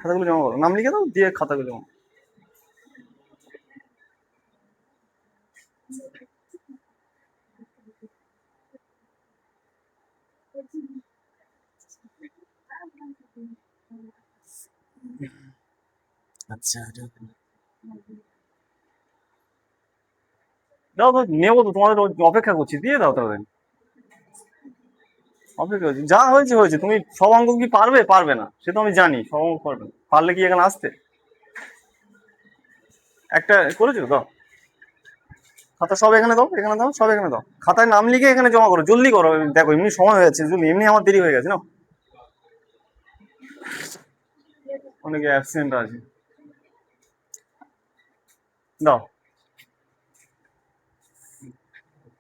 খাতাগুলো জমা করো, নাম লিখে দাও, দিয়ে খাতাগুলো জমা। আচ্ছা দাও তো, নেবো তো, তোমাদের অপেক্ষা করছি, দিয়ে দাও তাহলে। অপেক্ষা করছি, যা হয়েছে হয়েছে। তুমি সব অঙ্ক কি পারবে? পারবে না, সে তো আমি জানি, সব অঙ্ক পারবে না। পারলে কি এখানে আসতে? একটা করেছো, দাও খাতা, সব এখানে দাও, এখানে দাও, সব এখানে দাও, খাতায় নাম লিখে এখানে জমা করো, জলদি করো। দেখো এমনি সময় হয়ে যাচ্ছে, জলদি, এমনি আমার দেরি হয়ে গেছে না, অনেকে অ্যাবসেন্ট আছে। দাও,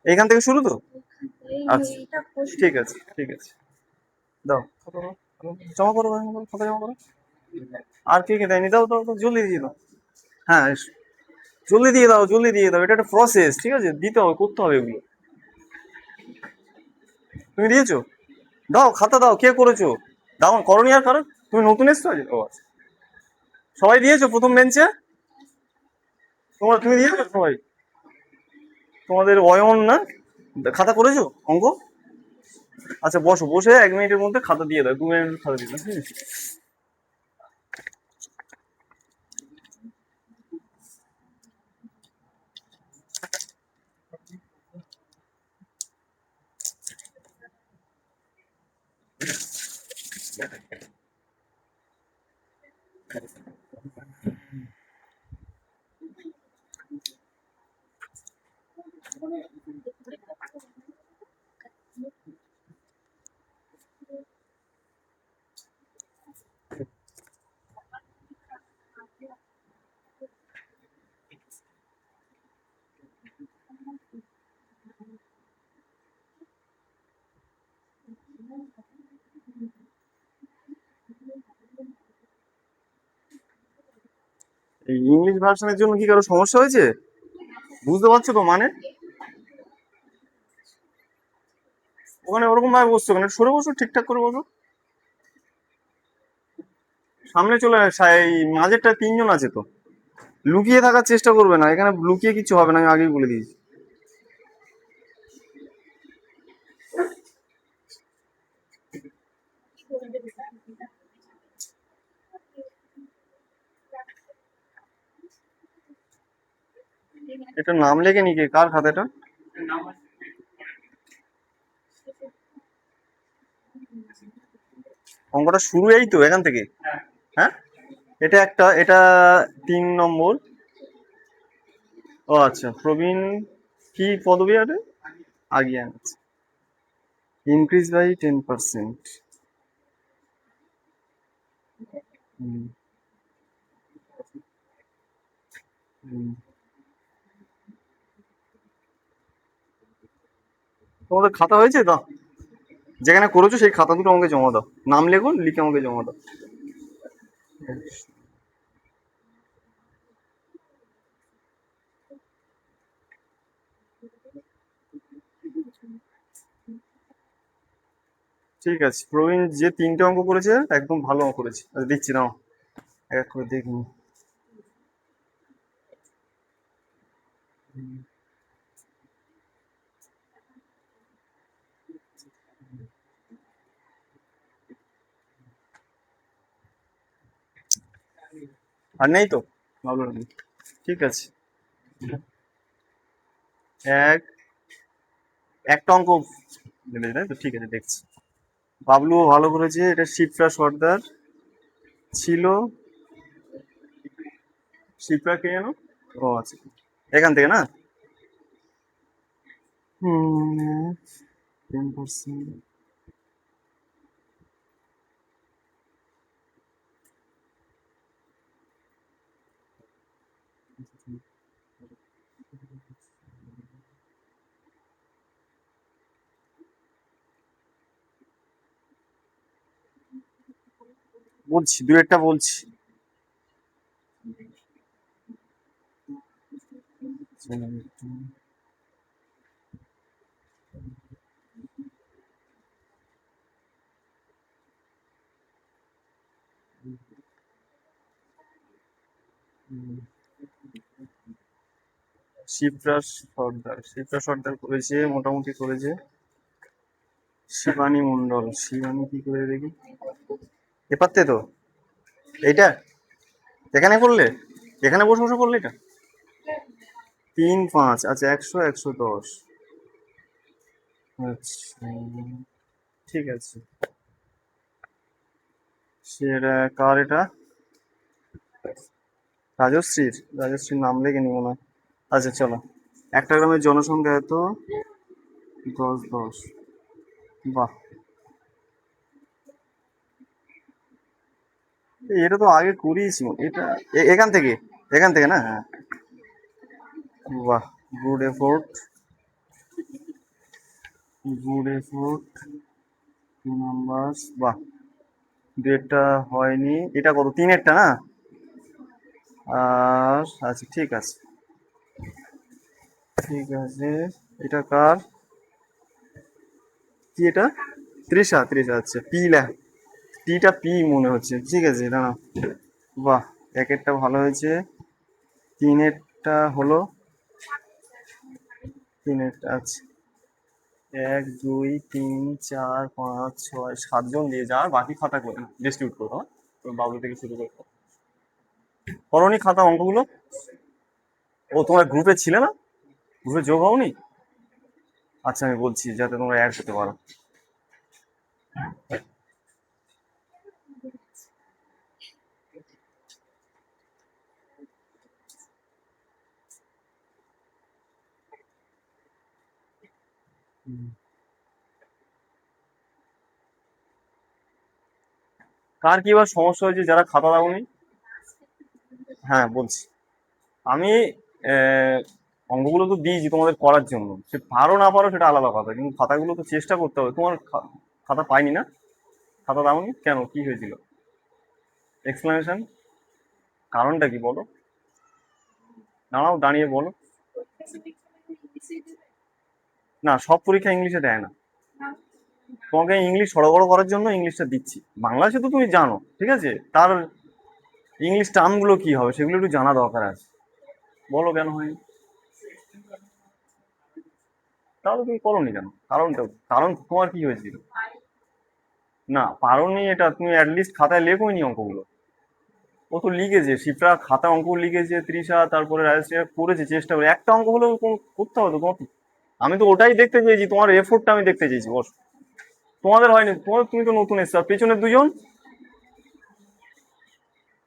এইখান থেকে শুরু তো। আচ্ছা ঠিক আছে, ঠিক আছে, দাও খাতা দাও, জমা করো, খাতা জমা করো। আর কে কে দেয়নি? দাও দাও দাও, জলদি দিয়ে দাও। হ্যাঁ জলদি দিয়ে দাও, জলদি দিয়ে দাও, এটা একটা প্রসেস, ঠিক আছে, দিতে হবে, করতে হবে এগুলো। তুমি দিয়েছো? দাও খাতা দাও, কে করেছো? দাও, করনি আর কারো? তুমি নতুন এসছো আজ? ও আচ্ছা, সবাই দিয়েছো প্রথম বেঞ্চে? তুমি দিয়েছো সবাই? তোমাদের অয়ন না, খাতা করেছো অঙ্ক? আচ্ছা বসো, বসে 1 মিনিটের মধ্যে খাতা দিয়ে দাও, 2 মিনিট খাতা দিয়ে দাও, ঠিক আছে? এই ইংলিশ ভার্সনের জন্য কি কারো সমস্যা হয়েছে? বুঝতে পারছো তো মানে? ওখানে ওরকম ভাবে বসছো কেন? সরে বসো, ঠিকঠাক করে বসো। সামনে চলে এই মাঝেরটা 3 জন আছে তো। লুকিয়ে থাকার চেষ্টা করবে না, এখানে লুকিয়ে কিছু হবে না, আমি আগেই বলে দিয়েছি। এটা নাম লেখে নি কে? কার খাতাটা? অঙ্কটা শুরু এই তো এখান থেকে। হ্যাঁ, এটা একটা, এটা 3 নম্বর। ও আচ্ছা, প্রবীণ কি পদবী আরে? আগিয়ান, ইনক্রিজ বাই 10%। তোমাদের খাতা হয়েছে? দাও, যেখানে করেছো সেই খাতা দুটো আমাকে জমা দাও, নাম লেখো, লিখে আমাকে জমা দাও। ঠিক আছে, প্রবীণ যে 3টে অঙ্ক করেছে একদম ভালো অঙ্ক করেছে। আচ্ছা, দিচ্ছি নাও, এক করে দেখি। আর নেই তো? ভালো নেই, ঠিক আছে। এক একটা অঙ্ক মিলে তাই তো, ঠিক আছে, দেখছি। বাবলুও ভালো করেছে, এটা শিপ্রা সর্দার ছিল। শিপ্রা কে জানো? ও আচ্ছা, এখান থেকে না। হুম, 10%। বলছি, দু একটা বলছি। শিপ্রা সর্দার করেছে, মোটামুটি করেছে। শিবানী মন্ডল, শিবানী কি করে দেখি, এ পারতে তো এইটা, এখানে করলে, এখানে বসে বসে করলে এটা 3-5, আচ্ছা 100-110, আচ্ছা ঠিক আছে। সেটা কার এটা? রাজশ্রীর নাম লেগে নি মনে হয়। আচ্ছা চলো, একটা গ্রামের জনসংখ্যা এত, 10-10, বাহ, এটা তো আগে করিয়েছি এটা, এখান থেকে না, হ্যাঁ, বাহ, good effort, good effort, 2 number, বাহ, ডেটটা হয়নি, এটা কত, 3-এরটা না, আর আচ্ছা ঠিক আছে, ঠিক আছে। এটা কার, কি এটা, তৃষা, আচ্ছা টিটা পি মনে হচ্ছে, ঠিক আছে দাঁড়া, বাহ, একেরটা ভালো হয়েছে, 3-এরটা হলো, 3-এরটা আচ্ছা, 1 2 3 4 5 6 7 জন দিয়ে যা, আর বাকি খাতা করে ডিস্ট্রিবিউট করো, হ্যাঁ? বাবলু থেকে শুরু করো, করনি খাতা অঙ্কগুলো? ও তোমার গ্রুপে ছিলে না, গ্রুপে যোগ হওনি? আচ্ছা আমি বলছি যাতে তোমরা অ্যাড করতে পারো। কার কি এবার সমস্যা হয়েছে যারা খাতা দাওনি? হ্যাঁ বলছি, আমি আহ, অঙ্কগুলো তো দিয়েছি তোমাদের করার জন্য, সে পারো না পারো সেটা আলাদা কথা, কিন্তু খাতাগুলো তো চেষ্টা করতে হবে। তোমার খাতা পাইনি না, খাতা দাওনি কেন, কি হয়েছিল, এক্সপ্লেনেশন, কারণটা কি বলো, দাঁড়াও দাঁড়িয়ে বলো। না, সব পরীক্ষা ইংলিশে দেয় না, তোমাকে ইংলিশ সড়গড় করার জন্য ইংলিশটা দিচ্ছি, বাংলা সে তো তুমি জানো, ঠিক আছে, তার ইংলিশ টার্মগুলো কি হবে সেগুলো একটু জানা দরকার আছে, বলো কেন হয়নি, তাহলে তুমি করোনি কেন, কারণটা, কারণ তোমার কি হয়েছিল? না পারোনি, এটা তুমি অ্যাটলিস্ট খাতায় লেখোনি অঙ্কগুলো, ও তো লিখেছে, শিপ্রা খাতা অঙ্ক লিখেছে, তৃষা তারপরে রাজশ্রী করেছে, চেষ্টা করে একটা অঙ্ক হলেও করতে হবে তো তোমার, আমি তো ওটাই দেখতে চেয়েছি, তোমার এফোর্টটা আমি দেখতে চেয়েছি বস, তোমাদের হয়নি, তুমি তো নতুন এসছো, আর পেছনের দুজন,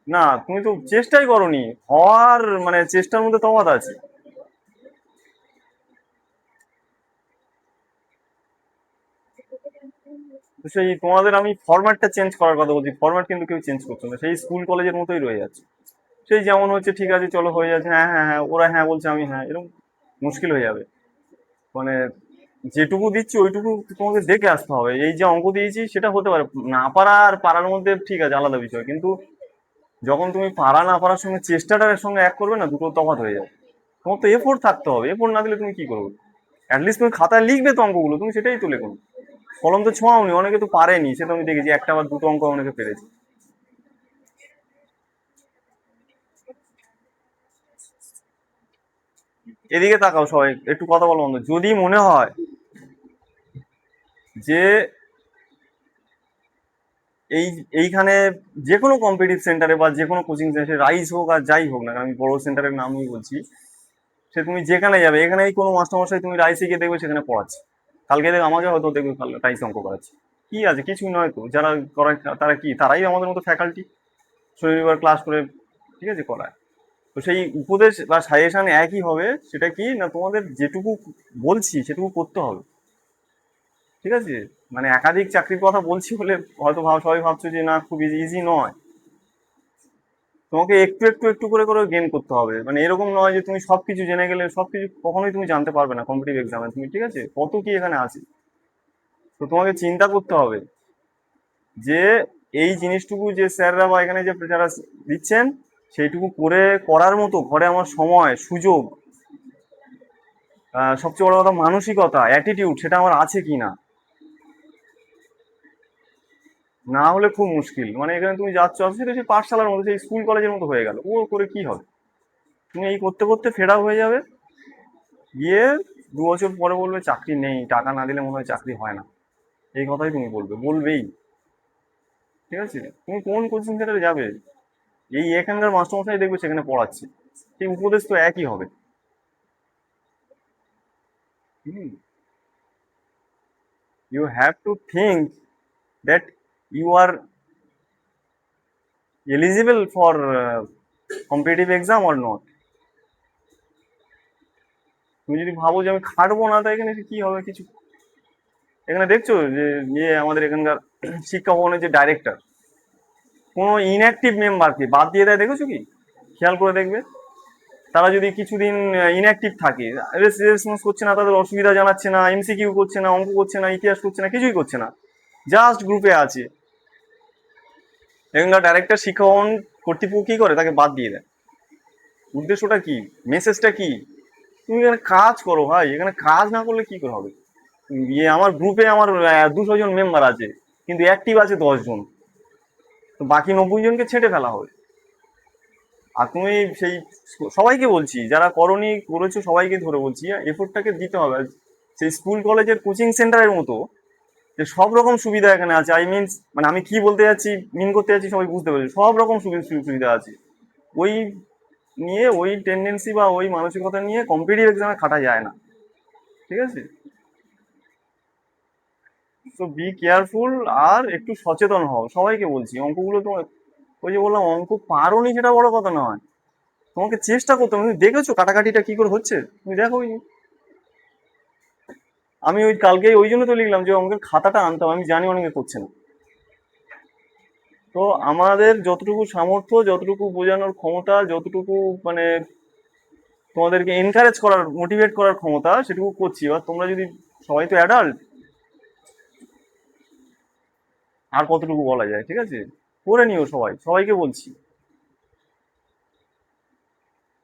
না তুমি তো চেষ্টাই করোনি, হওয়ার মানে চেষ্টার মধ্যে তফাৎ আছে। তো সেই তোমাদের আমি ফরম্যাটটা চেঞ্জ করার কথা বলছি, ফরম্যাট কিন্তু কেউ চেঞ্জ করছে না, সেই স্কুল কলেজের মতোই রয়ে যাচ্ছে, সেই যেমন হচ্ছে ঠিক আছে চলো হয়ে যাচ্ছে, হ্যাঁ হ্যাঁ হ্যাঁ, ওরা হ্যাঁ বলছে আমি হ্যাঁ, এরকম মুশকিল হয়ে যাবে, মানে যেটুকু দিচ্ছি ওইটুকু তোমাকে দেখে আসতে হবে, এই যে অঙ্ক দিয়েছি সেটা হতে পারে, না পারা আর পারার মধ্যে ঠিক আছে আলাদা বিষয়, কিন্তু যখন তুমি পারা না পারার সঙ্গে চেষ্টাটার সঙ্গে এক করবে না, দুটো তফাৎ হয়ে যাবে, তোমার তো এফোর্ট থাকতে হবে, এফোর্ট না দিলে তুমি কি করবে, অ্যাটলিস্ট তুমি খাতায় লিখবে তো অঙ্কগুলো, তুমি সেটাই তো লেখো, কলম তো ছোঁয়াওনি, অনেকে তো পারেনি, সেটা আমি দেখেছি, একটা বা দুটো অঙ্ক অনেকে পেরেছে। এদিকে তাকাও সবাই, একটু কথা বলো বন্ধু, যদি মনে হয় যে এই এইখানে যে কোনো কম্পিটিভ সেন্টারে বা যে কোনো কোচিং সেন্টারে, রাইস হোক আর যাই হোক না, আমি বড় সেন্টারের নামই বলছি, সে তুমি যেখানে যাবে, এখানেই কোনো মাস্টারমশাই তুমি রাইসে গিয়ে দেখবে সেখানে পড়াচ্ছে, কালকে দেখবে আমাকে হয়তো দেখবে রাইস অঙ্ক করাচ্ছে, কি আছে, কিছুই নয় তো, যারা করায় তারা কি, তারাই আমাদের মতো ফ্যাকাল্টি, শনিবার ক্লাস করে, ঠিক আছে করায়, তো সেই উপদেশ বা সাজেশন একই হবে, সেটা কি না, তোমাদের যেটুকু বলছি সেটুকু করতে হবে, ঠিক আছে, মানে একাধিক চাকরির কথা বলছি বলে হয়তো সবাই ভাবছো যে না খুব ইজি, ইজি নয়, তোমাকে একটু একটু একটু করে করে গেন করতে হবে, মানে এরকম নয় যে তুমি সবকিছু জেনে গেলে, সবকিছু কখনোই তুমি জানতে পারবে না কম্পিটিভ এক্সামে, তুমি ঠিক আছে কত কি এখানে আছে, তো তোমাকে চিন্তা করতে হবে যে এই জিনিসটুকু যে স্যাররা বা এখানে যে যারা দিচ্ছেন সেইটুকু করে করার মতো ঘরে আমার সময় সুযোগ, সবচেয়ে বড় কথা মানসিকতা অ্যাটিটিউড সেটা আমার আছে কি না, না হলে খুব মুশকিল, মানে এখানে তুমি যাচ্ছ আসছো, সেটা সেই পাঠশালার মতো, সেই স্কুল কলেজের মতো হয়ে গেল, ও করে কি হবে, তুমি এই করতে করতে ফেড আপ হয়ে যাবে, গিয়ে 2 বছর পরে বলবে চাকরি নেই, টাকা না দিলে মনে হয় চাকরি হয় না, এই কথাই তুমি বলবেই। ঠিক আছে, তুমি কোন কোচিং সেন্টারে যাবে, এই এখানকার মাস্টারমশাই দেখবে সেখানে পড়াচ্ছে, সেই উপদেশ তো একই হবে। You have to think that you are eligible for competitive exam or not. তুমি যদি ভাবো যে আমি খাটবো না, তাই এখানে কি হবে কিছু। এখানে দেখছো যে আমাদের এখানকার শিক্ষা ভবনের যে ডাইরেক্টর, কোনো ইনঅ্যাক্টিভ মেম্বারকে বাদ দিয়ে দেয়, দেখেছো কি? খেয়াল করে দেখবে, তারা যদি কিছুদিন ইনঅ্যাক্টিভ থাকে, রেসপন্স করছে না, তাদের অসুবিধা জানাচ্ছে না, এমসিকিউ করছে না, অঙ্ক করছে না, ইতিহাস করছে না, কিছুই করছে না, জাস্ট গ্রুপে আছে, এখানকার ডাইরেক্টর শিক্ষা ভবন কর্তৃপক্ষ কি করে, তাকে বাদ দিয়ে দেয়। উদ্দেশ্যটা কি, মেসেজটা কি? তুমি এখানে কাজ করো ভাই, এখানে কাজ না করলে কি করে হবে? আমার গ্রুপে আমার 200 জন মেম্বার আছে, কিন্তু অ্যাক্টিভ আছে 10 জন, তো বাকি 90 জনকে ছেঁটে ফেলা হবে। আর তুমি সেই সবাইকে বলছি, যারা করনি করেছো সবাইকে ধরে বলছি, এফোর্টটাকে দিতে হবে। সেই স্কুল কলেজের কোচিং সেন্টারের মতো যে সব রকম সুবিধা এখানে আছে, আই মিনস মানে আমি কি বলতে যাচ্ছি, মিন করতে যাচ্ছি, সবাই বুঝতে পারছি, সব রকম সুবিধা আছে। ওই নিয়ে ওই টেন্ডেন্সি বা ওই মানসিকতা নিয়ে কম্পিটিটিভ এক্সামে খাটা যায় না। ঠিক আছে, তো বি কেয়ারফুল, আর একটু সচেতন হও, সবাইকে বলছি। অঙ্কগুলো তো, ওই যে বললাম, অঙ্ক পারোনি সেটা বড় কথা নয়, তোমাকে চেষ্টা করতে হবে। তুমি দেখেছো কাটাকাটিটা কি করে হচ্ছে, তুমি দেখো। আমি ওই কালকে ওই জন্য তো লিখলাম যে অঙ্কের খাতাটা আনতাম, আমি জানি অনেকে করছে না। তো আমাদের যতটুকু সামর্থ্য, যতটুকু বোঝানোর ক্ষমতা, যতটুকু মানে তোমাদেরকে এনকারেজ করার, মোটিভেট করার ক্ষমতা, সেটুকু করছি। এবার তোমরা যদি, সবাই তো অ্যাডাল্ট, আর কতটুকু বলা যায়, ঠিক আছে, করে নিও সবাই, সবাইকে বলছি।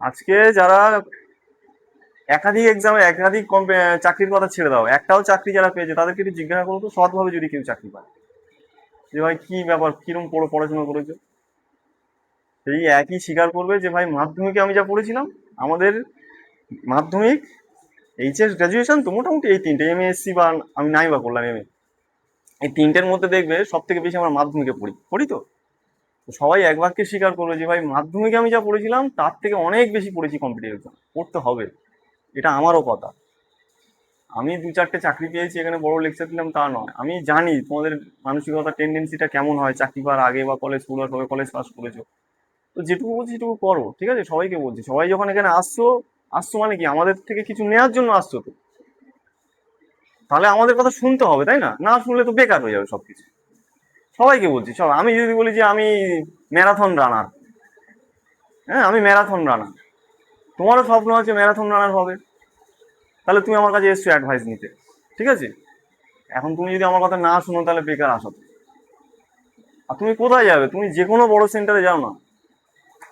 আজকে যারা একাধিক এক্সামে একাধিক চাকরির কথা ছেড়ে দাও, একটাও চাকরি যারা পেয়েছে তাদেরকে একটু জিজ্ঞাসা করো তো, সৎভাবে যদি কেউ চাকরি পায়, যে ভাই কি ব্যাপার, কিরকম পড়াশোনা করেছো, সেই একই স্বীকার করবে যে ভাই মাধ্যমিকে আমি যা পড়েছিলাম, আমাদের মাধ্যমিক, এইচএস, গ্রাজুয়েশন তো মোটামুটি এই তিনটে, এমএসসি বা আমি নাই বা করলাম এমএ, এই তিনটের মধ্যে দেখবে সব থেকে বেশি আমরা মাধ্যমিকে পড়ি পড়ি তো। তো সবাই এক বাক্যে স্বীকার করবে যে ভাই মাধ্যমিকে আমি যা পড়েছিলাম তার থেকে অনেক বেশি পড়েছি কম্পিটিটিভ এক্সাম, পড়তে হবে, এটা আমারও কথা। আমি 2-4টে চাকরি পেয়েছি, এখানে বড় লেকচার দিলাম তা নয়, আমি জানি তোমাদের মানসিকতা, টেন্ডেন্সিটা কেমন হয় চাকরি পাওয়ার আগে বা কলেজ পড়ার পরে, কলেজ পাস করেছো, তো যেটুকু বলছি সেটুকু করো। ঠিক আছে, সবাইকে বলছি, সবাই যখন এখানে আসছো, আসছো মানে কি আমাদের থেকে কিছু নেওয়ার জন্য আসছো, তো তাহলে আমাদের কথা শুনতে হবে, তাই না? না শুনলে তো বেকার হয়ে যাবে সবকিছু। সবাইকে বলছি, সব, আমি যদি বলি যে আমি ম্যারাথন রানার, হ্যাঁ আমি ম্যারাথন রানার, তোমারও স্বপ্ন আছে ম্যারাথন রানার হবে, তাহলে তুমি আমার কাছে এসছো অ্যাডভাইস নিতে। ঠিক আছে, এখন তুমি যদি আমার কথা না শুনো তাহলে বেকার আসো। আর তুমি কোথায় যাবে, তুমি যে কোনো বড় সেন্টারে যাও না,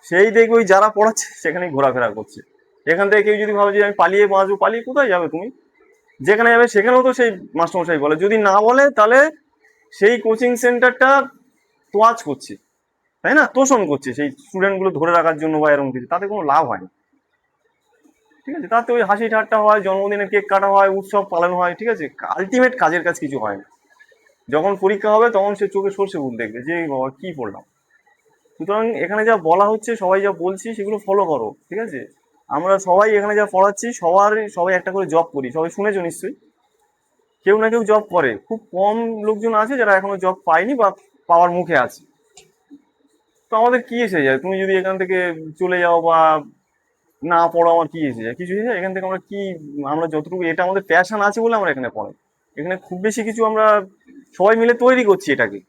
সেই দেখবে ওই যারা পড়াচ্ছে সেখানেই ঘোরাফেরা করছে। এখান থেকে কেউ যদি ভাবে যে আমি পালিয়ে বাঁচবো, পালিয়ে কোথায় যাবে তুমি? যেখানে যাবে সেখানেও তো সেই মাস্টারমশাই বলে, যদি না বলে তাহলে সেই কোচিং সেন্টারটা তোয়াজ করছে, তাই না, তোষণ করছে সেই স্টুডেন্ট গুলো ধরে রাখার জন্য বা এরকম কিছু, তাতে কোনো লাভ হয় না। ঠিক আছে, তাতে ওই হাসি ঠাট্টা হয়, জন্মদিনের কেক কাটা হয়, উৎসব পালন হয়, ঠিক আছে, আলটিমেট কাজের কাজ কিছু হয় না। যখন পরীক্ষা হবে তখন সে চোখে সর্ষে ফুল দেখবে যে বাবা কি পড়লাম। সুতরাং এখানে যা বলা হচ্ছে, সবাই যা বলছি সেগুলো ফলো করো। ঠিক আছে, আমরা সবাই এখানে যা পড়াচ্ছি, সবাই একটা করে জব করি, সবাই শুনেছো নিশ্চয়ই, কেউ না কেউ জব করে, খুব কম লোকজন আছে যারা এখনো জব পায়নি বা পাওয়ার মুখে আছে। তো আমাদের কি এসে যায়, তুমি যদি এখান থেকে চলে যাও বা না পড়ো, আমার কি এসে যায়, কিছু এসে যায় এখান থেকে? আমরা কি, আমরা যতটুকু, এটা আমাদের প্যাশন আছে বলে আমরা এখানে পড়াই। এখানে খুব বেশি কিছু আমরা সবাই মিলে তৈরি করছি এটাকে,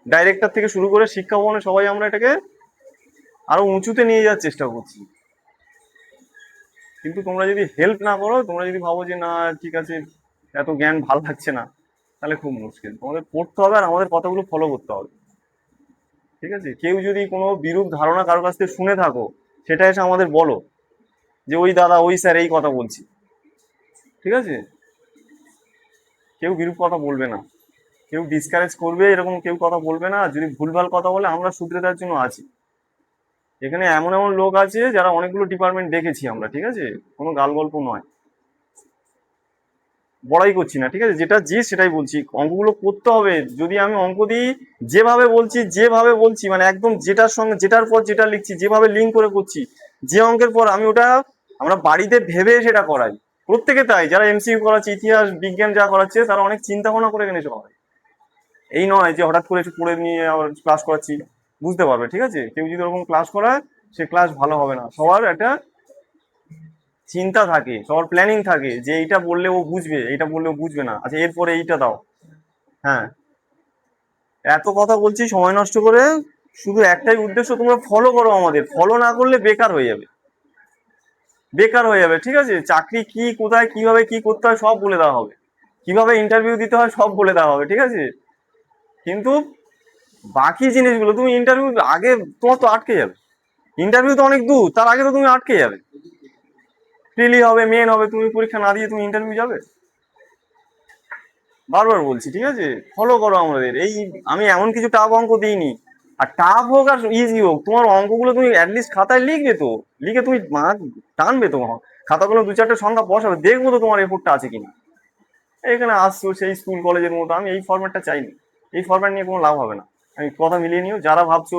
ডাইরেক্টর থেকে শুরু করে শিক্ষা ভবনে সবাই আমরা এটাকে আরো উঁচুতে নিয়ে যাওয়ার চেষ্টা করছি। কিন্তু তোমরা যদি হেল্প না করো, তোমরা যদি ভাবো যে না ঠিক আছে এত জ্ঞান ভালো লাগছে না, তাহলে খুব মুশকিল। তোমাদের পড়তে হবে আর আমাদের কথাগুলো ফলো করতে হবে। ঠিক আছে, কেউ যদি কোনো বিরূপ ধারণা কারো কাছ থেকে শুনে থাকো, সেটা এসে আমাদের বলো যে ওই দাদা, ওই স্যার এই কথা বলছি। ঠিক আছে, কেউ বিরূপ কথা বলবে না, কেউ ডিসকারেজ করবে এরকম কেউ কথা বলবে না, আর যদি ভুলভাল কথা বলে আমরা শুধরে দেওয়ার জন্য আছি। এখানে এমন এমন লোক আছে যারা অনেকগুলো ডিপার্টমেন্ট দেখেছি আমরা, ঠিক আছে, কোনো গাল গল্প নয়, বড়াই করছি না, ঠিক আছে, যেটা যে সেটাই বলছি, অঙ্কগুলো করতে হবে। যদি আমি অঙ্ক দিই, যেভাবে বলছি মানে একদম যেটার সঙ্গে যেটার পর যেটা লিখছি, যেভাবে লিঙ্ক করে করছি, যে অঙ্কের পর আমি ওটা আমরা বাড়িতে ভেবে সেটা করাই। প্রত্যেকে তাই, যারা এমসিকিউ করাচ্ছে, ইতিহাস বিজ্ঞান যা করাচ্ছে, তারা অনেক চিন্তা ভাবনা করে এখানে সবাই। এই নয় যে হঠাৎ করে একটু পড়ে নিয়ে আবার ক্লাস করাচ্ছি, বুঝতে পারবে, ঠিক আছে, কেউ যদি ওরকম ক্লাস করায় সে ক্লাস ভালো হবে না। সবার একটা চিন্তা থাকে, সবার প্ল্যানিং থাকে, যে এইটা বললে ও বুঝবে, এইটা বললে ও বুঝবে না, আচ্ছা এরপরে এইটা দাও। হ্যাঁ, এত কথা বলছি সময় নষ্ট করে, শুধু একটাই উদ্দেশ্য, তোমরা ফলো করো, আমাদের ফলো না করলে বেকার হয়ে যাবে, বেকার হয়ে যাবে, ঠিক আছে, চাকরি কি কোথায় কিভাবে কি করতে হয় সব বলে দেওয়া হবে, কিভাবে ইন্টারভিউ দিতে হয় সব বলে দেওয়া হবে, ঠিক আছে, কিন্তু বাকি জিনিসগুলো তুমি ইন্টারভিউ আগে তোমার তো আটকে যাবে, ইন্টারভিউ তো অনেক দূর, তার আগে তো তুমি আটকে যাবে, প্রিলি হবে, মেন হবে, তুমি পরীক্ষা না দিয়ে তুমি ইন্টারভিউ যাবে। বারবার বলছি, ঠিক আছে, ফলো করো আমাদের এই, আমি এমন কিছু টাফ অঙ্ক দিইনি। আর টাফ হোক আর ইজি হোক, তোমার অঙ্কগুলো তুমি অ্যাটলিস্ট খাতায় লিখবে তো, লিখে তুমি মার্ক টানবে তো, খাতাগুলো দু চারটে সংখ্যা বসাবে, দেখবো তো তোমার এফোর্টটা আছে কিনা। এখানে আসছো সেই স্কুল কলেজের মতো, আমি এই ফরম্যাটটা চাইনি, এই ফরম্যাট নিয়ে কোনো লাভ হবে না। আমি কথা মিলিয়ে নিও, যারা ভাবছো